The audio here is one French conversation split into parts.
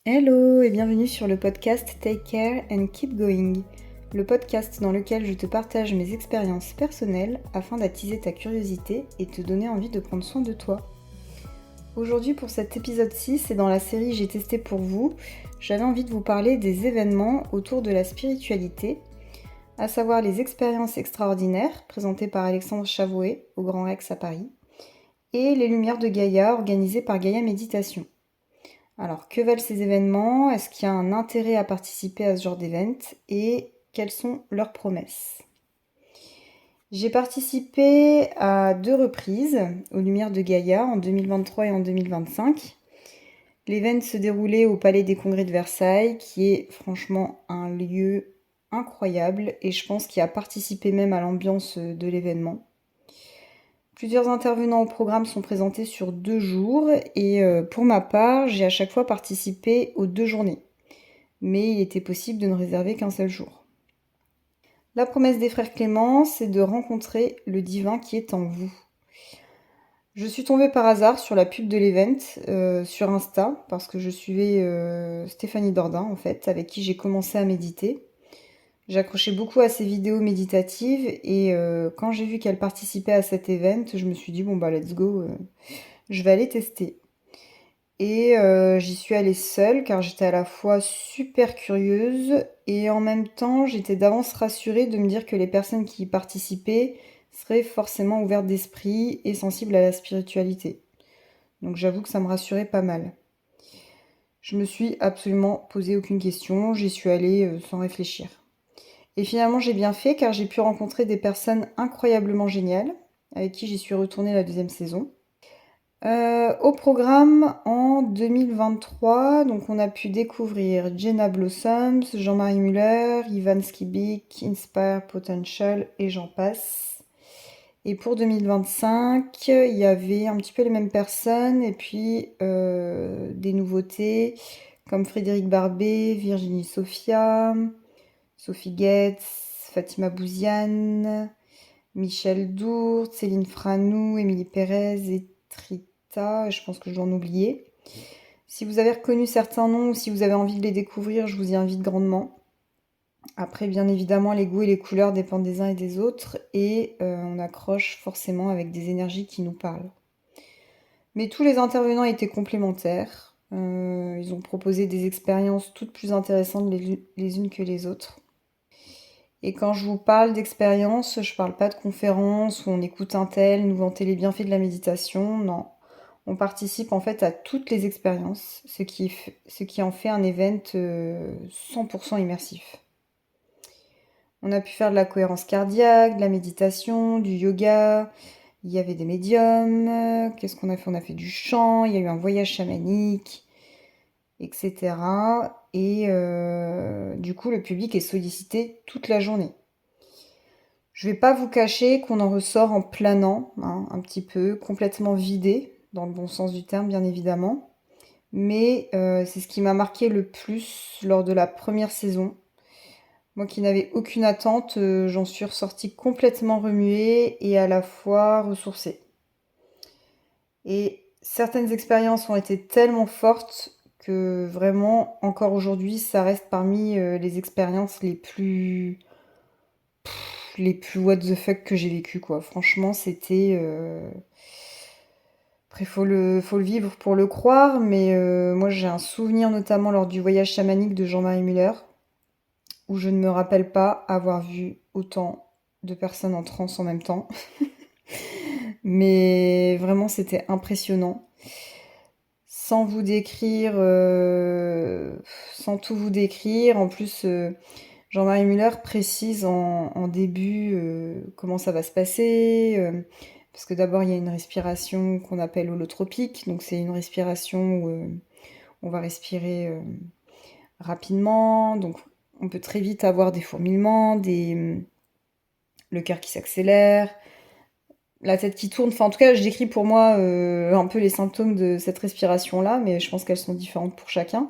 Hello et bienvenue sur le podcast Take Care and Keep Going, le podcast dans lequel je te partage mes expériences personnelles afin d'attiser ta curiosité et te donner envie de prendre soin de toi. Aujourd'hui pour cet épisode 6 et dans la série J'ai testé pour vous, j'avais envie de vous parler des événements autour de la spiritualité, à savoir les expériences extraordinaires présentées par Alexandre Chavoué au Grand Rex à Paris et les Lumières de Gaïa organisées par Gaïa Méditation. Alors, que valent ces événements? Est-ce qu'il y a un intérêt à participer à ce genre d'événement? Et quelles sont leurs promesses? J'ai participé à 2 reprises aux Lumières de Gaïa en 2023 et en 2025. L'événement se déroulait au Palais des Congrès de Versailles, qui est franchement un lieu incroyable et je pense qu'il a participé même à l'ambiance de l'événement. Plusieurs intervenants au programme sont présentés sur 2 jours et pour ma part, j'ai à chaque fois participé aux 2 journées. Mais il était possible de ne réserver qu'un seul jour. La promesse des frères Clément, c'est de rencontrer le divin qui est en vous. Je suis tombée par hasard sur la pub de l'event sur Insta, parce que je suivais Stéphanie Dordain, en fait, avec qui j'ai commencé à méditer. J'accrochais beaucoup à ses vidéos méditatives et quand j'ai vu qu'elle participait à cet event, je me suis dit bon bah let's go, je vais aller tester. Et j'y suis allée seule car j'étais à la fois super curieuse et en même temps j'étais d'avance rassurée de me dire que les personnes qui y participaient seraient forcément ouvertes d'esprit et sensibles à la spiritualité. Donc j'avoue que ça me rassurait pas mal. Je me suis absolument posé aucune question, j'y suis allée sans réfléchir. Et finalement j'ai bien fait car j'ai pu rencontrer des personnes incroyablement géniales avec qui j'y suis retournée la 2e saison. Au programme en 2023, donc on a pu découvrir Jenna Blossoms, Jean-Marie Muller, Ivan Skibik, Inspire Potential et j'en passe. Et pour 2025, il y avait un petit peu les mêmes personnes et puis des nouveautés comme Frédéric Barbet, Virginie Sophia, Sophie Getz, Fatima Bouziane, Michel Dourte, Céline Franou, Émilie Pérez et Trita, je pense que je dois en oublier. Si vous avez reconnu certains noms ou si vous avez envie de les découvrir, je vous y invite grandement. Après, bien évidemment, les goûts et les couleurs dépendent des uns et des autres et on accroche forcément avec des énergies qui nous parlent. Mais tous les intervenants étaient complémentaires. Ils ont proposé des expériences toutes plus intéressantes les unes que les autres. Et quand je vous parle d'expérience, je parle pas de conférences où on écoute un tel nous vanter les bienfaits de la méditation, non. On participe en fait à toutes les expériences, ce qui en fait un event 100% immersif. On a pu faire de la cohérence cardiaque, de la méditation, du yoga, il y avait des médiums, qu'est-ce qu'on a fait? On a fait du chant, il y a eu un voyage chamanique, etc. Et du coup, le public est sollicité toute la journée. Je vais pas vous cacher qu'on en ressort en planant, hein, un petit peu, complètement vidé, dans le bon sens du terme, bien évidemment. Mais c'est ce qui m'a marqué le plus lors de la première saison. Moi qui n'avais aucune attente, j'en suis ressortie complètement remuée et à la fois ressourcée. Et certaines expériences ont été tellement fortes que vraiment, encore aujourd'hui, ça reste parmi les expériences les plus what the fuck que j'ai vécues, quoi. Franchement, c'était... Après, faut le vivre pour le croire, mais moi, j'ai un souvenir notamment lors du voyage chamanique de Jean-Marie Muller, où je ne me rappelle pas avoir vu autant de personnes en transe en même temps. Mais vraiment, c'était impressionnant. Sans vous décrire, sans tout vous décrire, en plus, Jean-Marie Muller précise en début comment ça va se passer, parce que d'abord il y a une respiration qu'on appelle holotropique, donc c'est une respiration où on va respirer rapidement, donc on peut très vite avoir des fourmillements, le cœur qui s'accélère, la tête qui tourne, enfin en tout cas je décris pour moi un peu les symptômes de cette respiration-là, mais je pense qu'elles sont différentes pour chacun.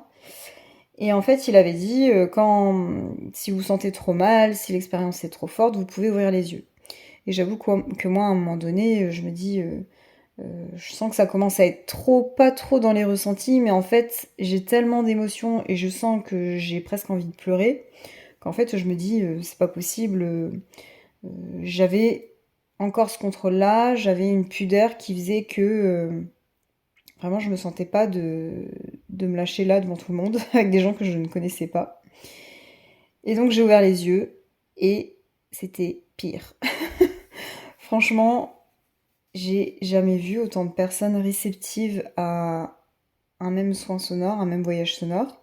Et en fait, il avait dit, si vous sentez trop mal, si l'expérience est trop forte, vous pouvez ouvrir les yeux. Et j'avoue que moi, à un moment donné, je me dis, Je sens que ça commence à être pas trop dans les ressentis, mais en fait, j'ai tellement d'émotions et je sens que j'ai presque envie de pleurer, qu'en fait, je me dis, c'est pas possible. J'avais encore ce contrôle-là, j'avais une pudeur qui faisait que vraiment, je me sentais pas de me lâcher là devant tout le monde, avec des gens que je ne connaissais pas. Et donc, j'ai ouvert les yeux et c'était pire. Franchement, j'ai jamais vu autant de personnes réceptives à un même soin sonore, un même voyage sonore.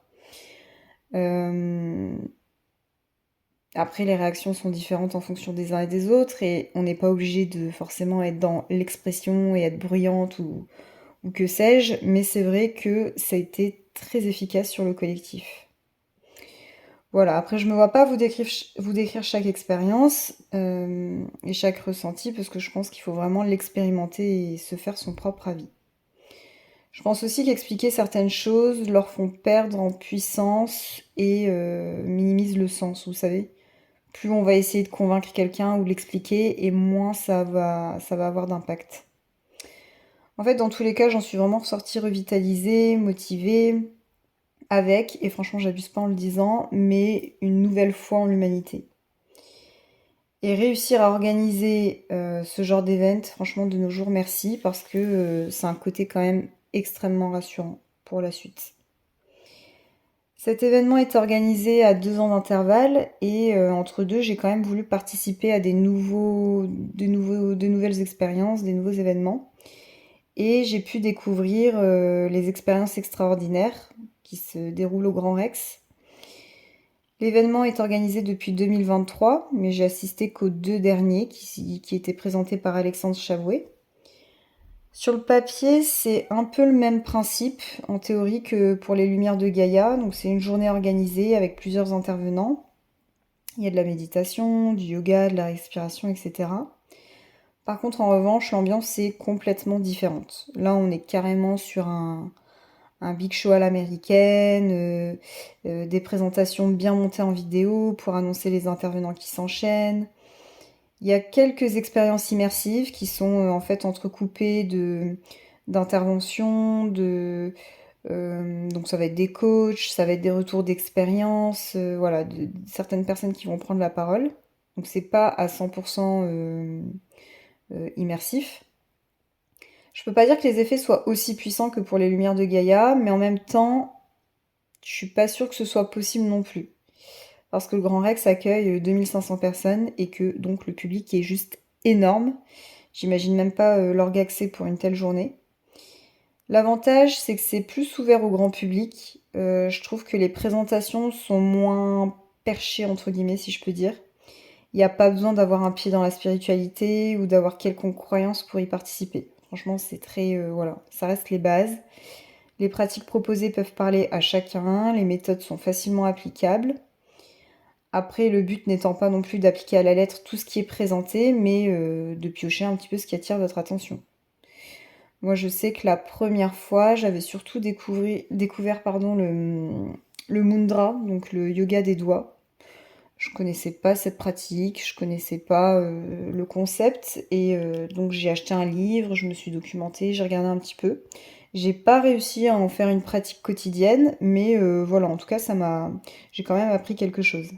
Euh, Après, les réactions sont différentes en fonction des uns et des autres, et on n'est pas obligé de forcément être dans l'expression et être bruyante ou que sais-je, mais c'est vrai que ça a été très efficace sur le collectif. Voilà, après je me vois pas vous décrire chaque expérience et chaque ressenti, parce que je pense qu'il faut vraiment l'expérimenter et se faire son propre avis. Je pense aussi qu'expliquer certaines choses leur font perdre en puissance et minimise le sens, vous savez. Plus on va essayer de convaincre quelqu'un ou de l'expliquer, et moins ça va avoir d'impact. En fait, dans tous les cas, j'en suis vraiment ressortie revitalisée, motivée, avec, et franchement, j'abuse pas en le disant, mais une nouvelle foi en l'humanité. Et réussir à organiser ce genre d'événement, franchement, de nos jours, merci, parce que c'est un côté quand même extrêmement rassurant pour la suite. Cet événement est organisé à 2 ans d'intervalle et entre deux, j'ai quand même voulu participer à de nouvelles expériences, des nouveaux événements. Et j'ai pu découvrir les expériences extraordinaires qui se déroulent au Grand Rex. L'événement est organisé depuis 2023, mais j'ai assisté qu'aux 2 derniers qui étaient présentés par Alexandre Chavouet. Sur le papier, c'est un peu le même principe en théorie que pour les Lumières de Gaïa. Donc c'est une journée organisée avec plusieurs intervenants. Il y a de la méditation, du yoga, de la respiration, etc. Par contre, en revanche, l'ambiance est complètement différente. Là, on est carrément sur un big show à l'américaine, des présentations bien montées en vidéo pour annoncer les intervenants qui s'enchaînent. Il y a quelques expériences immersives qui sont en fait entrecoupées d'interventions, donc ça va être des coachs, ça va être des retours d'expérience, voilà, certaines personnes qui vont prendre la parole. Donc c'est pas à 100% immersif. Je peux pas dire que les effets soient aussi puissants que pour les Lumières de Gaïa, mais en même temps, je suis pas sûre que ce soit possible non plus. Parce que le Grand Rex accueille 2500 personnes et que donc le public est juste énorme. J'imagine même pas l'orgaccès pour une telle journée. L'avantage, c'est que c'est plus ouvert au grand public. Je trouve que les présentations sont moins perchées, entre guillemets, si je peux dire. Il n'y a pas besoin d'avoir un pied dans la spiritualité ou d'avoir quelconque croyance pour y participer. Franchement, c'est très... voilà, ça reste les bases. Les pratiques proposées peuvent parler à chacun, les méthodes sont facilement applicables. Après, le but n'étant pas non plus d'appliquer à la lettre tout ce qui est présenté, mais de piocher un petit peu ce qui attire votre attention. Moi, je sais que la première fois, j'avais surtout découvert le mudra, donc le yoga des doigts. Je connaissais pas cette pratique, je connaissais pas le concept, et donc j'ai acheté un livre, je me suis documentée, j'ai regardé un petit peu. J'ai pas réussi à en faire une pratique quotidienne, mais voilà, en tout cas, j'ai quand même appris quelque chose.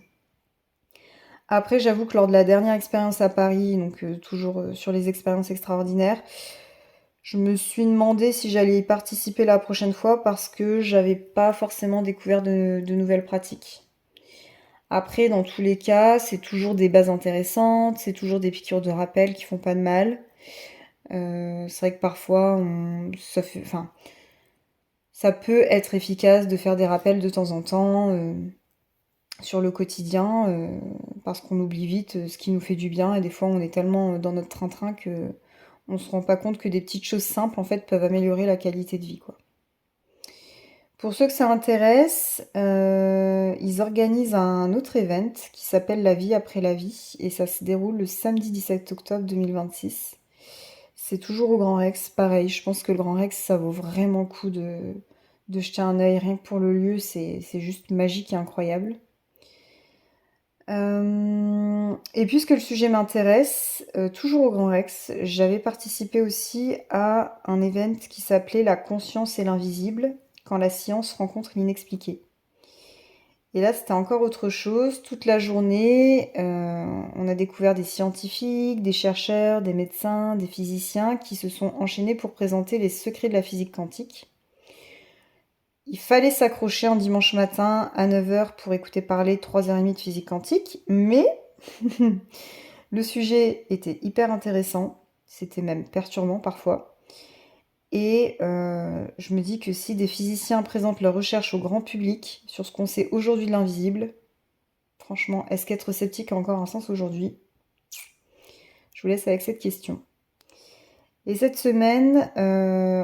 Après, j'avoue que lors de la dernière expérience à Paris, donc toujours sur les expériences extraordinaires, je me suis demandé si j'allais y participer la prochaine fois parce que j'avais pas forcément découvert de nouvelles pratiques. Après, dans tous les cas, c'est toujours des bases intéressantes, c'est toujours des piqûres de rappel qui font pas de mal. C'est vrai que parfois, ça peut être efficace de faire des rappels de temps en temps sur le quotidien, parce qu'on oublie vite ce qui nous fait du bien, et des fois, on est tellement dans notre train-train que on se rend pas compte que des petites choses simples en fait peuvent améliorer la qualité de vie, quoi. Pour ceux que ça intéresse, ils organisent un autre event qui s'appelle La vie après la vie, et ça se déroule le samedi 17 octobre 2026. C'est toujours au Grand Rex, pareil, je pense que le Grand Rex, ça vaut vraiment le coup de jeter un œil, rien que pour le lieu, c'est juste magique et incroyable. Et puisque le sujet m'intéresse, toujours au Grand Rex, j'avais participé aussi à un event qui s'appelait La conscience et l'invisible, quand la science rencontre l'inexpliqué. Et là, c'était encore autre chose. Toute la journée, on a découvert des scientifiques, des chercheurs, des médecins, des physiciens qui se sont enchaînés pour présenter les secrets de la physique quantique. Il fallait s'accrocher un dimanche matin à 9h pour écouter parler 3h30 de physique quantique, mais le sujet était hyper intéressant, c'était même perturbant parfois. Et je me dis que si des physiciens présentent leurs recherches au grand public sur ce qu'on sait aujourd'hui de l'invisible, franchement, est-ce qu'être sceptique a encore un sens aujourd'hui? Je vous laisse avec cette question. Et cette semaine,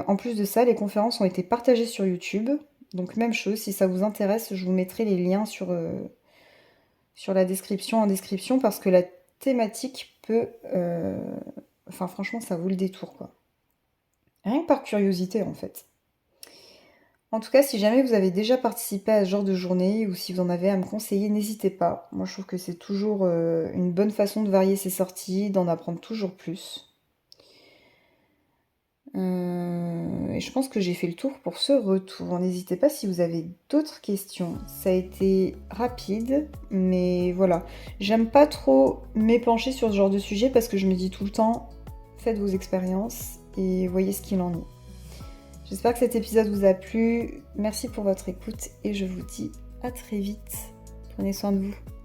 en plus de ça, les conférences ont été partagées sur YouTube. Donc même chose, si ça vous intéresse, je vous mettrai les liens sur la description, en description, parce que la thématique peut... Enfin franchement, ça vaut le détour, quoi. Rien que par curiosité, en fait. En tout cas, si jamais vous avez déjà participé à ce genre de journée, ou si vous en avez à me conseiller, n'hésitez pas. Moi, je trouve que c'est toujours une bonne façon de varier ses sorties, d'en apprendre toujours plus. Et je pense que j'ai fait le tour pour ce retour. N'hésitez pas si vous avez d'autres questions. Ça a été rapide, mais voilà. J'aime pas trop m'épancher sur ce genre de sujet parce que je me dis tout le temps, faites vos expériences et voyez ce qu'il en est. J'espère que cet épisode vous a plu. Merci pour votre écoute et je vous dis à très vite. Prenez soin de vous.